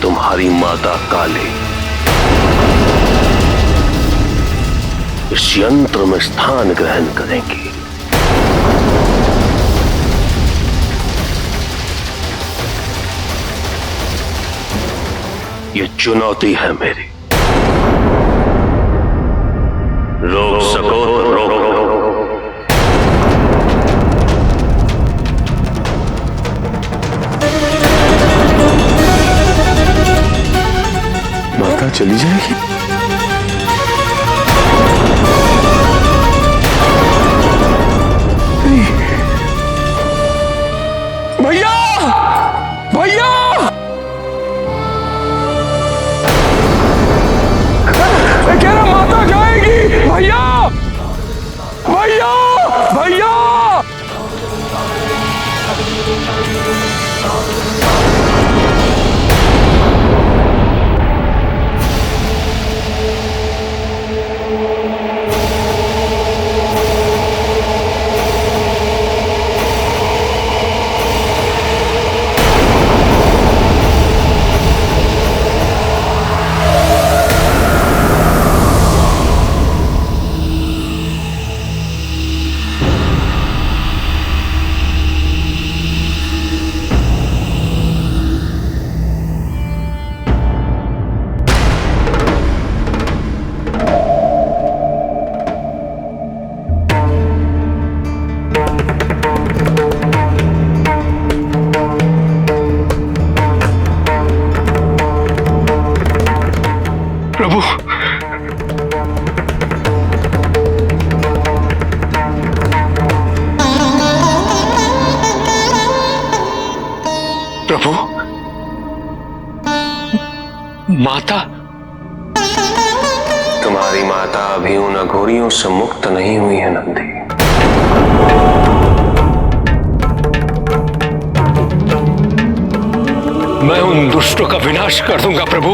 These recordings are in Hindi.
तुम्हारी माता काली इस यंत्र में स्थान ग्रहण करेंगी। ये चुनौती है मेरी। रोक सको तो रोको। माता चली जाएगी। भैया भैया मैं कह रहा माता जाएगी। भैया भैया भैया प्रभु प्रभु माता तुम्हारी माता अभी उन अघोरियों से मुक्त नहीं हुई है नंदी। मैं उन दुष्टों का विनाश कर दूंगा प्रभु।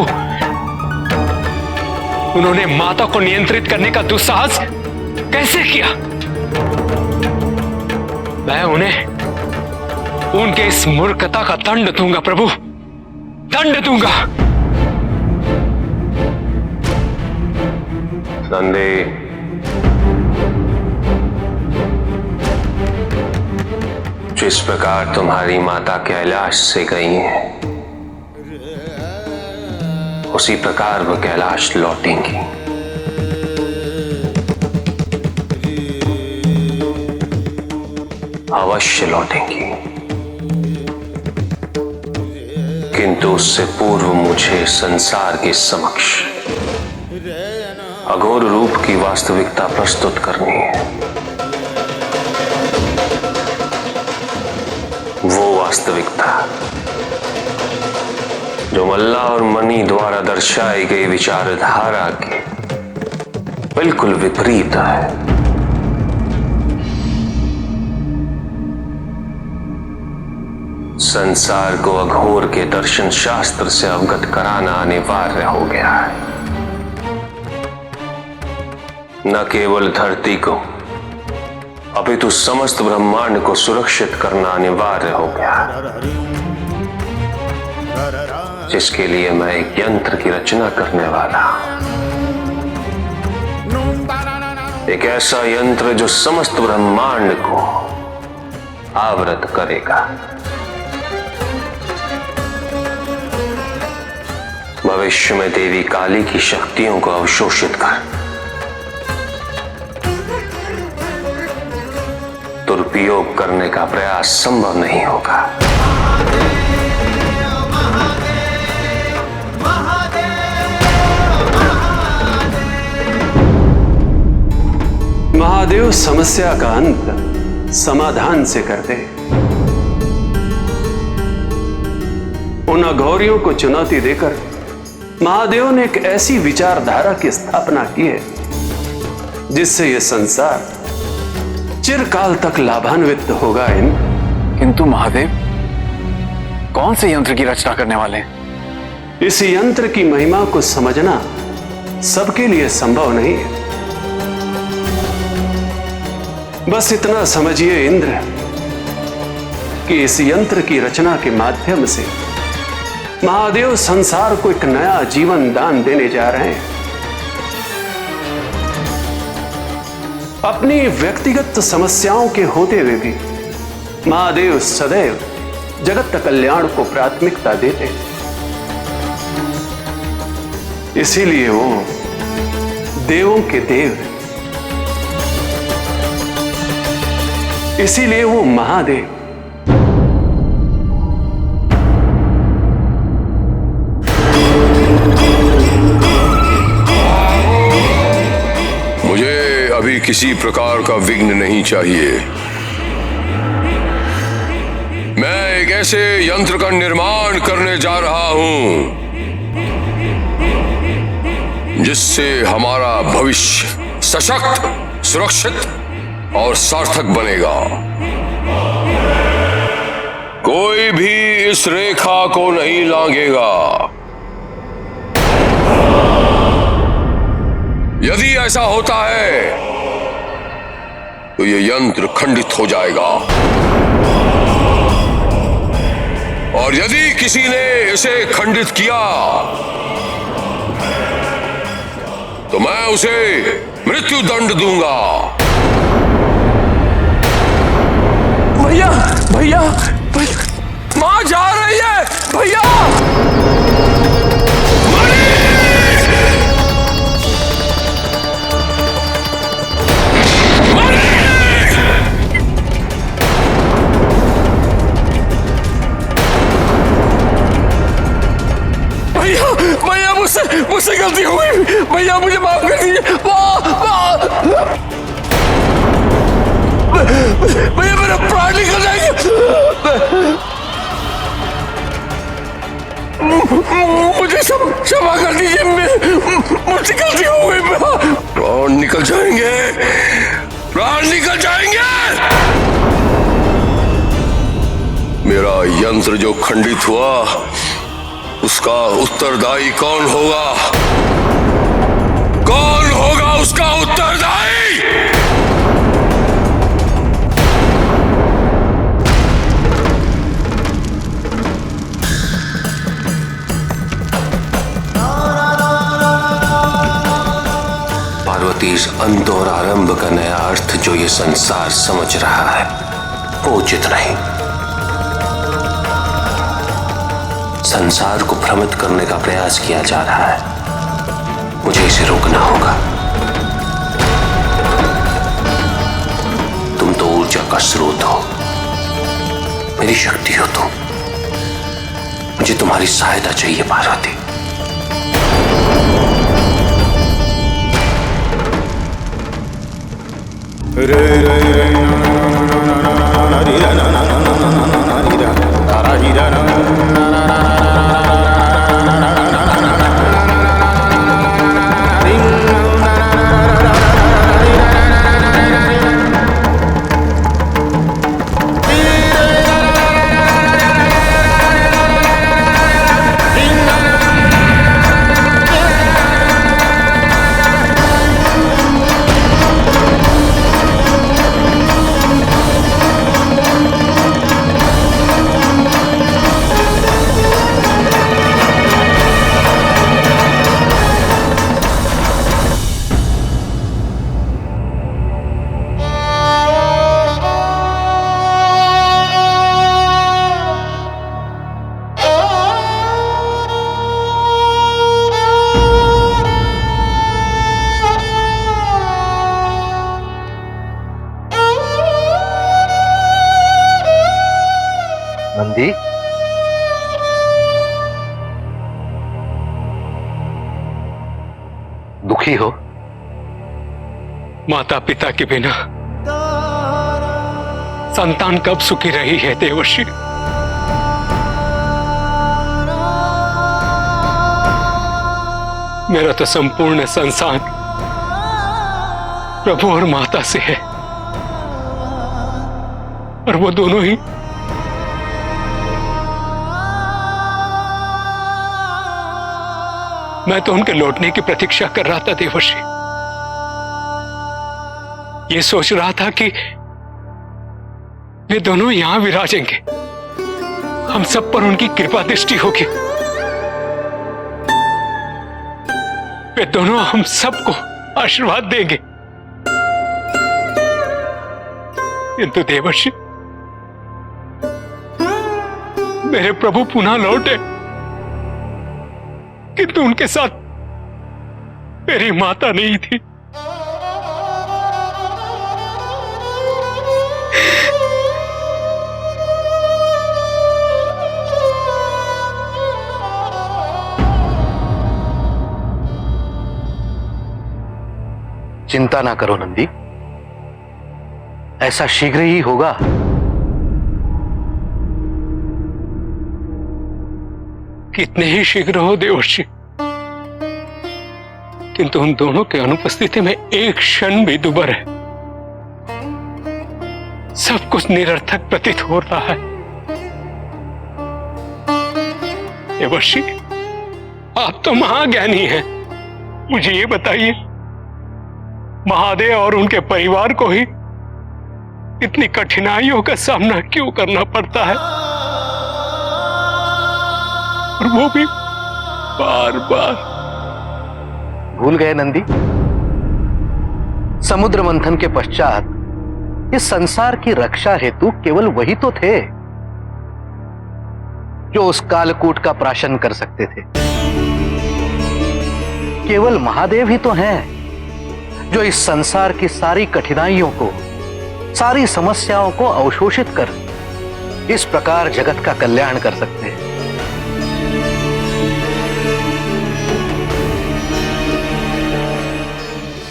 उन्होंने माता को नियंत्रित करने का दुस्साहस कैसे किया? मैं उन्हें उनके इस मूर्खता का दंड दूंगा प्रभु, दंड दूंगा। नंदी, जिस प्रकार तुम्हारी माता कैलाश से गई है उसी प्रकार वह कैलाश लौटेंगी। अवश्य लौटेंगी, किंतु उससे पूर्व मुझे संसार के समक्ष अघोर रूप की वास्तविकता प्रस्तुत करनी है। वो वास्तविकता जो मल्ला और मणि द्वारा दर्शाई गई विचारधारा के बिल्कुल विपरीत है। संसार को अघोर के दर्शन शास्त्र से अवगत कराना अनिवार्य हो गया है। न केवल धरती को अपितु समस्त ब्रह्मांड को सुरक्षित करना अनिवार्य हो गया है, जिसके लिए मैं एक यंत्र की रचना करने वाला हूं। एक ऐसा यंत्र जो समस्त ब्रह्मांड को आवृत करेगा। भविष्य में देवी काली की शक्तियों को अवशोषित कर दुरुपयोग करने का प्रयास संभव नहीं होगा। महादेव समस्या का अंत समाधान से करते। उन अघोरियों को चुनौती देकर महादेव ने एक ऐसी विचारधारा की स्थापना की है जिससे यह संसार चिरकाल तक लाभान्वित होगा। किंतु महादेव कौन से यंत्र की रचना करने वाले हैं? इस यंत्र की महिमा को समझना सबके लिए संभव नहीं है। बस इतना समझिए इंद्र कि इस यंत्र की रचना के माध्यम से महादेव संसार को एक नया जीवन दान देने जा रहे हैं। अपनी व्यक्तिगत समस्याओं के होते हुए भी महादेव सदैव जगत कल्याण को प्राथमिकता देते हैं। इसीलिए वो देवों के देव, इसीलिए वो महादेव। मुझे अभी किसी प्रकार का विघ्न नहीं चाहिए। मैं एक ऐसे यंत्र का निर्माण करने जा रहा हूं जिससे हमारा भविष्य सशक्त, सुरक्षित और सार्थक बनेगा। कोई भी इस रेखा को नहीं लांघेगा। यदि ऐसा होता है तो यह यंत्र खंडित हो जाएगा, और यदि किसी ने इसे खंडित किया तो मैं उसे मृत्यु दंड दूंगा। भैया भैया मां जा रही है भैया। भैया मुझसे गलती हो गई भैया, मुझे माफ कर दीजिए। भैया मेरा प्राण निकल जाएंगे। मुझे क्षमा कर दीजिए, मुझसे गलती हो गई। प्राण निकल जाएंगे, प्राण निकल जाएंगे। मेरा यंत्र जो खंडित हुआ उसका उत्तरदायी कौन होगा? कौन होगा उसका उत्तरदायी? पार्वती, इस अंत और आरंभ का नया अर्थ जो ये संसार समझ रहा है वो उचित नहीं। संसार को भ्रमित करने का प्रयास किया जा रहा है, मुझे इसे रोकना होगा। तुम तो ऊर्जा का स्रोत हो, मेरी शक्ति हो तुम। मुझे तुम्हारी सहायता चाहिए पार्वती। नंदी, दुखी हो? माता पिता के बिना संतान कब सुखी रही है देवर्षि? मेरा तो संपूर्ण संसार प्रभु और माता से है, और वो दोनों ही मैं तो उनके लौटने की प्रतीक्षा कर रहा था देवर्षि। ये सोच रहा था कि वे दोनों यहां विराजेंगे, हम सब पर उनकी कृपा दृष्टि होगी। वे दोनों हम सबको आशीर्वाद देंगे। किंतु देवर्षि, मेरे प्रभु पुनः लौटे, किंतु उनके साथ मेरी माता नहीं थी। चिंता ना करो नंदी, ऐसा शीघ्र ही होगा। कितने ही शीघ्र हो देवर्षि, किंतु उन दोनों के अनुपस्थिति में एक क्षण भी दुबर है। सब कुछ निरर्थक प्रतीत हो रहा है। देवर्षि, आप तो महाज्ञानी हैं, मुझे ये बताइए, महादेव और उनके परिवार को ही इतनी कठिनाइयों का सामना क्यों करना पड़ता है, और वो भी बार बार? भूल गए नंदी, समुद्र मंथन के पश्चात इस संसार की रक्षा हेतु केवल वही तो थे जो उस कालकूट का प्राशन कर सकते थे। केवल महादेव ही तो हैं जो इस संसार की सारी कठिनाइयों को, सारी समस्याओं को अवशोषित कर इस प्रकार जगत का कल्याण कर सकते हैं।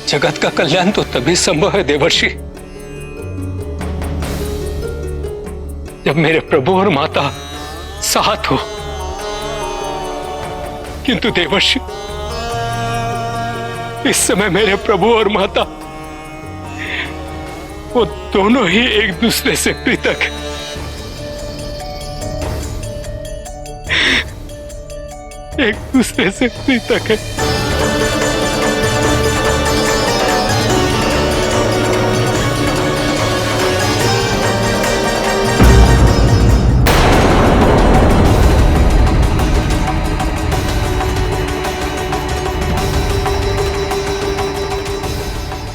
जगत का कल्याण तो तभी संभव है देवर्षि, जब मेरे प्रभु और माता साथ हो। किंतु देवर्षि, इस समय मेरे प्रभु और माता वो दोनों ही एक दूसरे से पृथक हैं। एक दूसरे से पृथक है।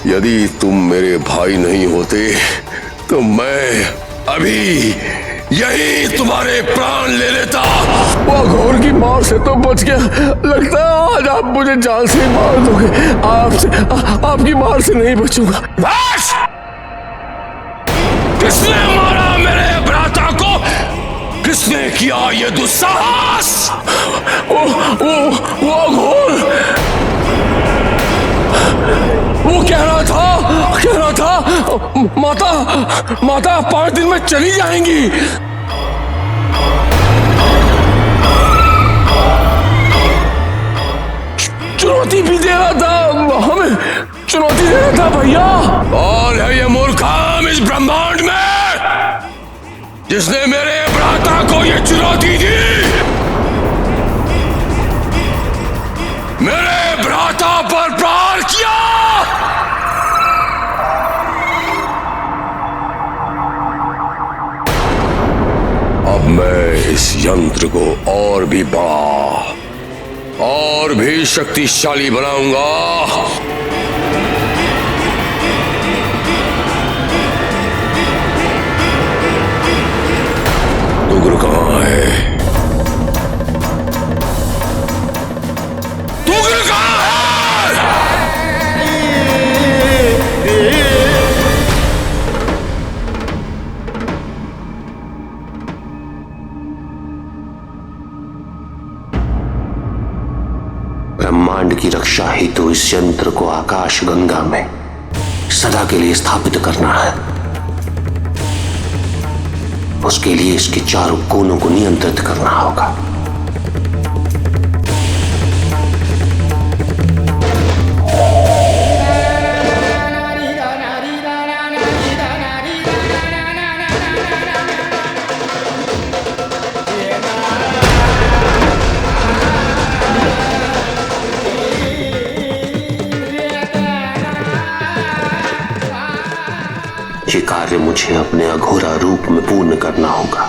यदि तुम मेरे भाई नहीं होते तो मैं अभी यही तुम्हारे प्राण ले लेता। वो घोर की मार से तो बच गया, लगता है आज आप मुझे जान से मार दोगे। आपकी मार से नहीं बचूंगा। बस! किसने मारा मेरे भ्राता को? किसने किया ये दुस्साहस? वो घोर, वो कह रहा था माता 5 दिन में चली जाएंगी। चुनौती भी दे रहा था, हमें चुनौती दे रहा था भैया। कौन है ये मूर्खम इस ब्रह्मांड में जिसने मेरे भ्राता को ये चुनौती दी? मेरे भ्राता पर प्रहार किया। अब मैं इस यंत्र को और भी बड़ा और भी शक्तिशाली बनाऊंगा। दुग्र कहां है? दुग्र कहां है? ब्रह्मांड की रक्षा हेतु इस यंत्र को आकाश गंगा में सदा के लिए स्थापित करना है। उसके लिए इसके चारों कोनों को नियंत्रित करना होगा। ये कार्य मुझे अपने अघोरा रूप में पूर्ण करना होगा।